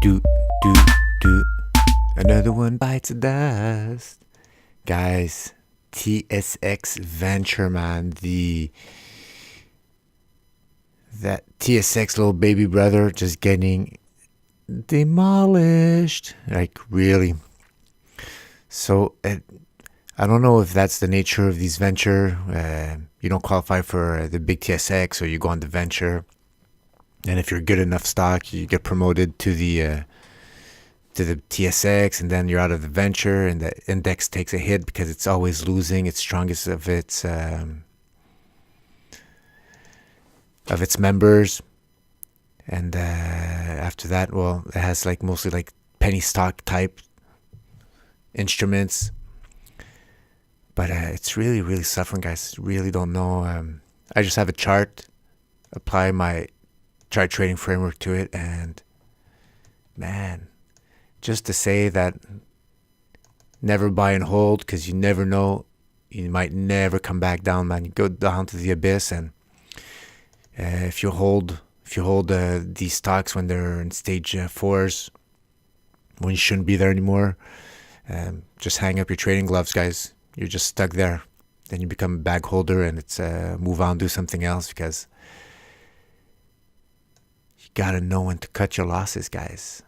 Do, do, do. Another one bites the dust. Guys, TSX Venture, man. That TSX little baby brother just getting demolished. Like, really. So, I don't know if that's the nature of these venture. You don't qualify for the big TSX, or you go on the venture. And if you're good enough stock, you get promoted to the TSX, and then you're out of the venture, and the index takes a hit because it's always losing its strongest of its members. And after that, well, it has like mostly like penny stock type instruments. But it's really, really suffering, guys. Really don't know. I just have a chart, apply my chart trading framework to it, and man, just to say that never buy and hold, because you never know. You might never come back down, man. You go down to the abyss, and if you hold these stocks when they're in stage 4s, when you shouldn't be there anymore, just hang up your trading gloves, guys. You're just stuck there. Then you become a bag holder, and it's move on, do something else, because you gotta know when to cut your losses, guys.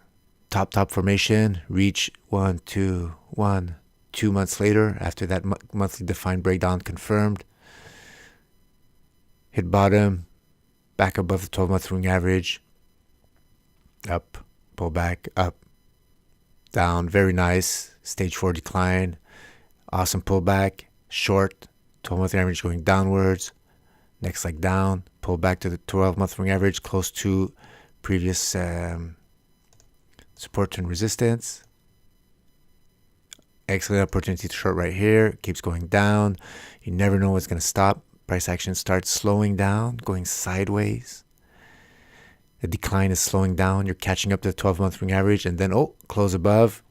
Top formation, reach 1, 2, 1, 2 months later, after that monthly defined breakdown confirmed, hit bottom, back above the 12-month moving average, up, pull back, up, down, very nice, stage 4 decline, awesome pullback, short, 12-month average going downwards, next leg down, pull back to the 12-month moving average, close to previous support and resistance. Excellent opportunity to short right here. Keeps going down. You never know what's going to stop. Price action starts slowing down, going sideways. The decline is slowing down. You're catching up to the 12-month moving average, and then close above.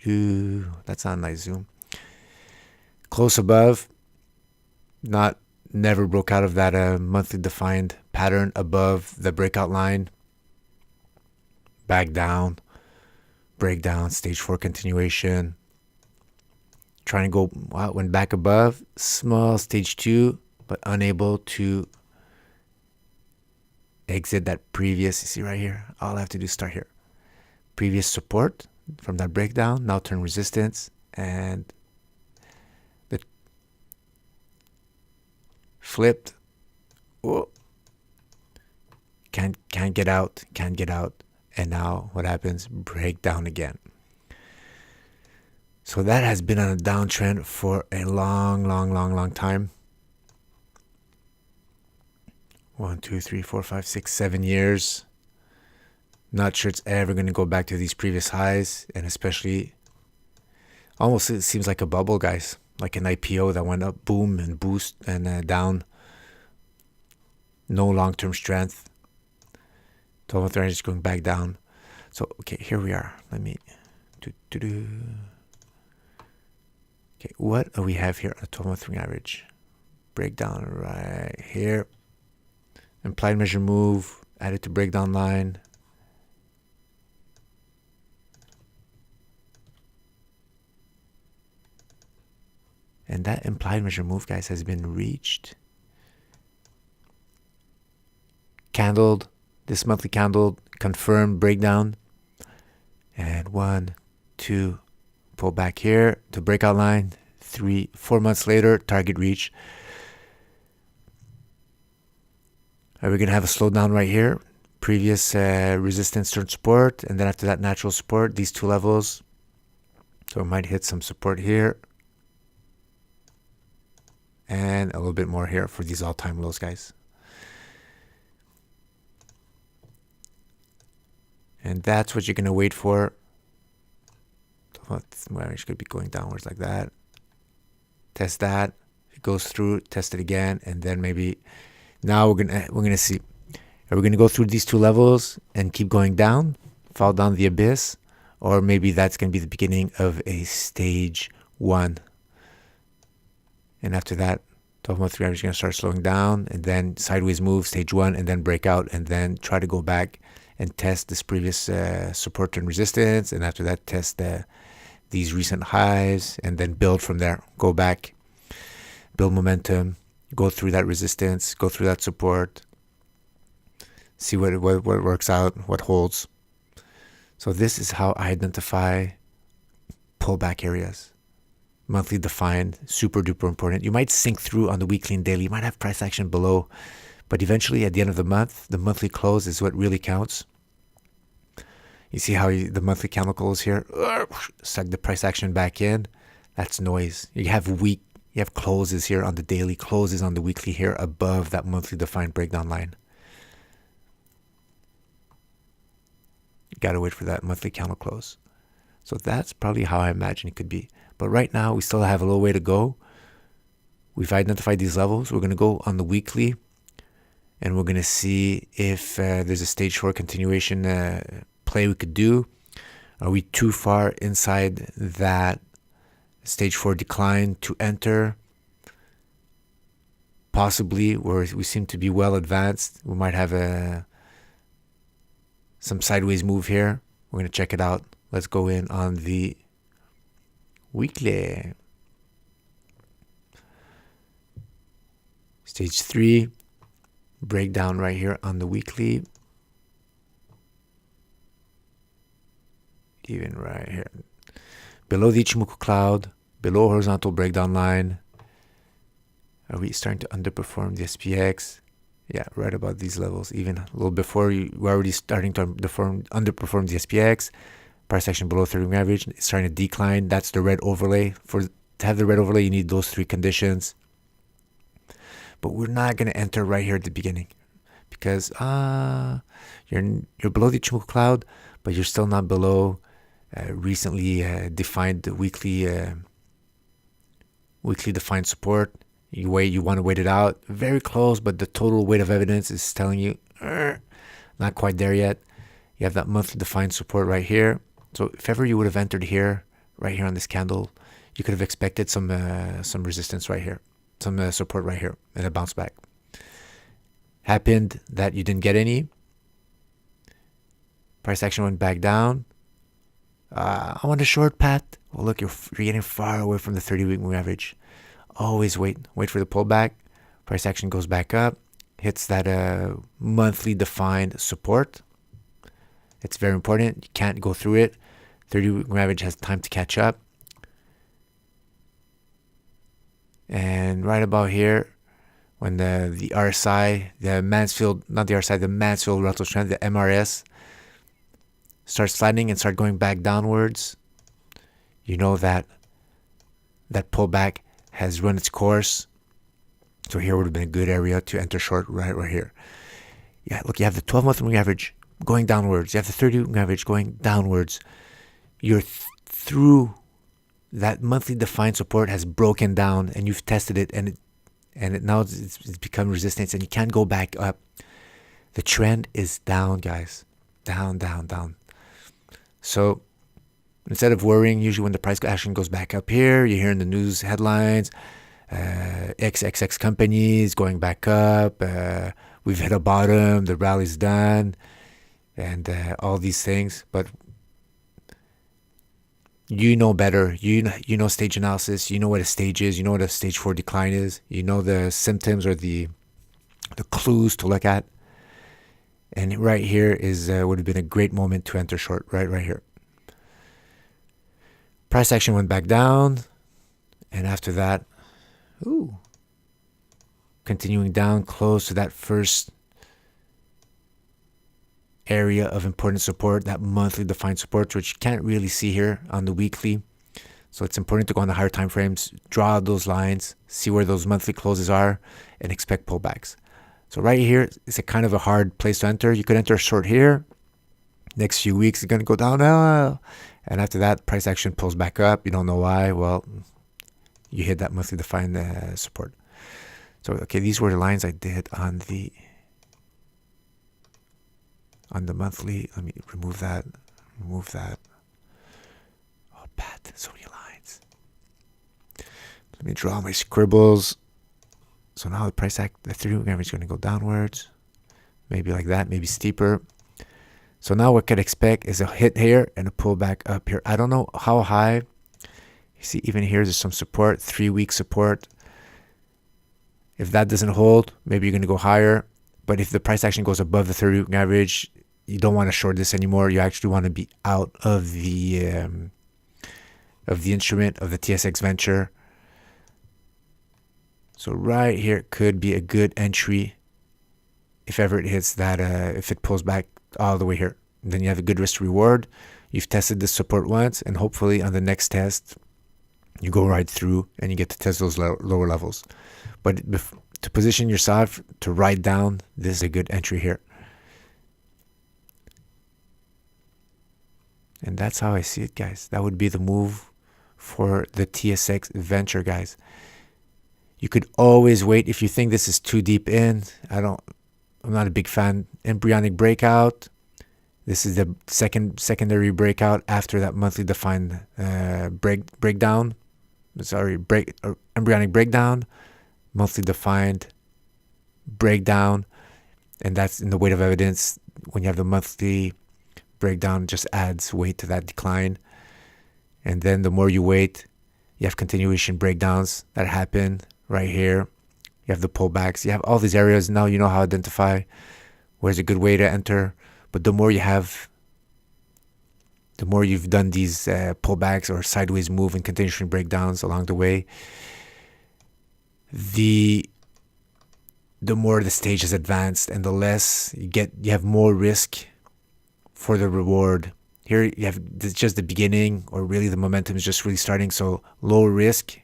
That's not a nice zoom. Close above. Never broke out of that monthly defined pattern above the breakout line. Back down, breakdown, stage 4 continuation. Trying to go out, went back above, small stage 2, but unable to exit that previous. You see right here, all I have to do is start here. Previous support from that breakdown, now turn resistance, and the flipped. Can't get out. And now what happens? Breakdown again. So that has been on a downtrend for a long time. 1, 2, 3, 4, 5, 6, 7 years. Not sure it's ever going to go back to these previous highs, and especially almost it seems like a bubble, guys, like an IPO that went up, boom, and boost, and down. No long-term strength. 12-month range is going back down. So, okay, here we are. Let me Okay, what do we have here on the 12-month moving average? Breakdown right here. Implied measure move, added to breakdown line. And that implied measure move, guys, has been reached. Candled. This monthly candle confirmed breakdown. And 1, 2, pull back here to breakout line. 3, 4 months later, target reach. Are we going to have a slowdown right here? Previous resistance turned support. And then after that, natural support, these two levels. So we might hit some support here. And a little bit more here for these all-time lows, guys. And that's what you're going to wait for. It could be going downwards like that. Test that. If it goes through, test it again. And then maybe now we're gonna see. Are we going to go through these two levels and keep going down, fall down the abyss? Or maybe that's going to be the beginning of a stage 1. And after that, 12-month average is going to start slowing down, and then sideways move, stage 1, and then break out, and then try to go back and test this previous support and resistance, and after that test these recent highs, and then build from there. Go back, build momentum, go through that resistance, go through that support, see what works out, what holds. So this is how I identify pullback areas. Monthly defined, super duper important. You might sink through on the weekly and daily. You might have price action below, but eventually at the end of the month, the monthly close is what really counts. You see how the monthly candle close here, suck the price action back in. That's noise. You have closes here on the daily, closes on the weekly here above that monthly defined breakdown line. You gotta wait for that monthly candle close. So that's probably how I imagine it could be. But right now, we still have a little way to go. We've identified these levels. We're gonna go on the weekly, and we're gonna see if there's a stage 4 continuation play we could do. Are we too far inside that stage 4 decline to enter? Possibly, where we seem to be well advanced. We might have some sideways move here. We're going to check it out. Let's go in on the weekly. Stage 3, breakdown right here on the weekly. Even right here. Below the Ichimoku cloud, below horizontal breakdown line. Are we starting to underperform the SPX? Yeah, right about these levels. Even a little before, we're already starting to underperform the SPX. Price action below 30 average. It's starting to decline. That's the red overlay. To have the red overlay, you need those 3 conditions. But we're not going to enter right here at the beginning, because you're below the Ichimoku cloud, but you're still not below recently defined weekly defined support. You want to wait it out. Very close, but the total weight of evidence is telling you not quite there yet. You have that monthly defined support right here. So if ever you would have entered here, right here on this candle, you could have expected some resistance right here, some support right here, and a bounce back. Happened that you didn't get any. Price action went back down. I want a short path. Well, look, you're getting far away from the 30-week moving average. Always wait for the pullback. Price action goes back up, hits that monthly defined support. It's very important. You can't go through it. 30-week moving average has time to catch up. And right about here, when the RSI, the Mansfield relative strength, the MRS, starts flattening and start going back downwards, you know that pullback has run its course. So here would have been a good area to enter short right here. Yeah, look, you have the 12-month moving average going downwards. You have the 30-week moving average going downwards. You're through that monthly defined support has broken down, and you've tested it, and now it's become resistance, and you can't go back up. The trend is down, guys. Down. So instead of worrying, usually when the price action goes back up here, you hear in the news headlines, XXX companies going back up, we've hit a bottom, the rally's done, and all these things. But you know better. You know stage analysis. You know what a stage is. You know what a stage 4 decline is. You know the symptoms or the clues to look at. And right here would have been a great moment to enter short. Right here. Price action went back down, and after that, continuing down close to that first area of important support, that monthly defined support, which you can't really see here on the weekly. So it's important to go on the higher time frames, draw those lines, see where those monthly closes are, and expect pullbacks. So right here is a kind of a hard place to enter. You could enter short here. Next few weeks, it's going to go down. And after that, price action pulls back up. You don't know why. Well, you hit that monthly defined support. So, okay, these were the lines I did on the monthly. Let me remove that. Oh, bad. So many lines. Let me draw my scribbles. So now the 30-week average is going to go downwards. Maybe like that, maybe steeper. So now what could expect is a hit here and a pullback up here. I don't know how high. You see, even here, there's some support, 3-week support. If that doesn't hold, maybe you're going to go higher. But if the price action goes above the 30-week average, you don't want to short this anymore. You actually want to be out of the instrument, of the TSX venture. So right here could be a good entry if ever it hits that, if it pulls back all the way here. Then you have a good risk reward. You've tested this support once, and hopefully on the next test, you go right through and you get to test those lower levels. But to position yourself to ride down, this is a good entry here. And that's how I see it, guys. That would be the move for the TSX venture, guys. You could always wait if you think this is too deep in. I'm not a big fan. Embryonic breakout. This is the secondary breakout after that monthly defined breakdown. Sorry, embryonic breakdown, monthly defined breakdown, and that's in the weight of evidence. When you have the monthly breakdown, just adds weight to that decline. And then the more you wait, you have continuation breakdowns that happen right here. You have the pullbacks. You have all these areas. Now you know how to identify where's a good way to enter. But the more you have, the more you've done these pullbacks or sideways move and continuation breakdowns along the way, the more the stage is advanced and the less you have more risk for the reward. Here you have just the beginning, or really the momentum is just really starting. So low risk,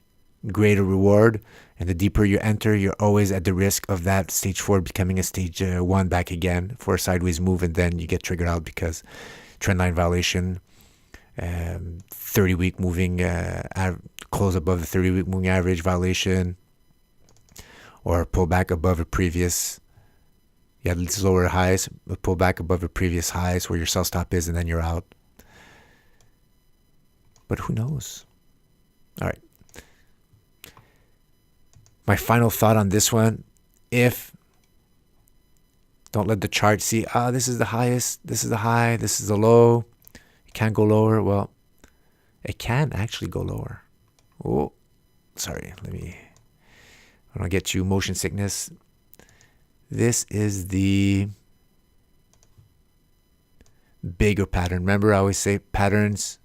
greater reward. And the deeper you enter, you're always at the risk of that stage 4 becoming a stage 1 back again for a sideways move. And then you get triggered out because trendline violation, 30-week moving, close above the 30-week moving average violation, or pull back above a previous, these lower highs, pull back above a previous highs where your sell stop is, and then you're out. But who knows? All right. My final thought on this one, don't let the chart see, this is the highest, this is the high, this is the low. It can't go lower. Well, it can actually go lower. Oh, sorry. I don't get you motion sickness. This is the bigger pattern. Remember, I always say patterns,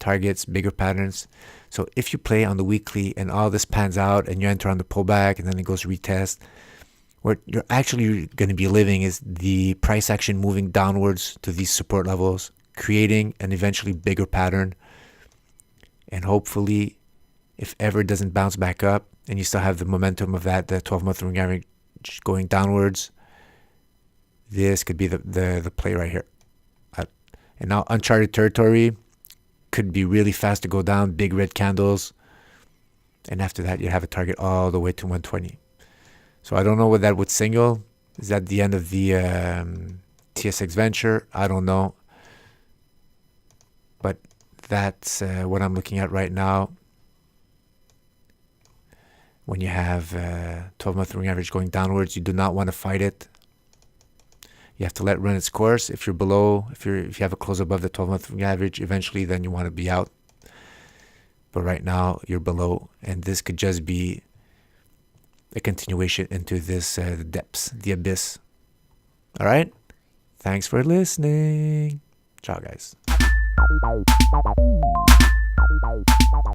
targets, bigger patterns. So if you play on the weekly and all this pans out and you enter on the pullback and then it goes retest, what you're actually going to be living is the price action moving downwards to these support levels, creating an eventually bigger pattern. And hopefully, if ever it doesn't bounce back up and you still have the momentum of that, the 12-month moving average going downwards, this could be the play right here. And now uncharted territory could be really fast to go down, big red candles. And after that, you have a target all the way to 120. So I don't know what that would signal. Is that the end of the TSX venture? I don't know. But that's what I'm looking at right now. When you have 12-month moving average going downwards, you do not want to fight it. You have to let it run its course. If you're below, if you have a close above the 12-month moving average, eventually then you want to be out. But right now you're below, and this could just be a continuation into this the depths, the abyss. All right. Thanks for listening. Ciao, guys.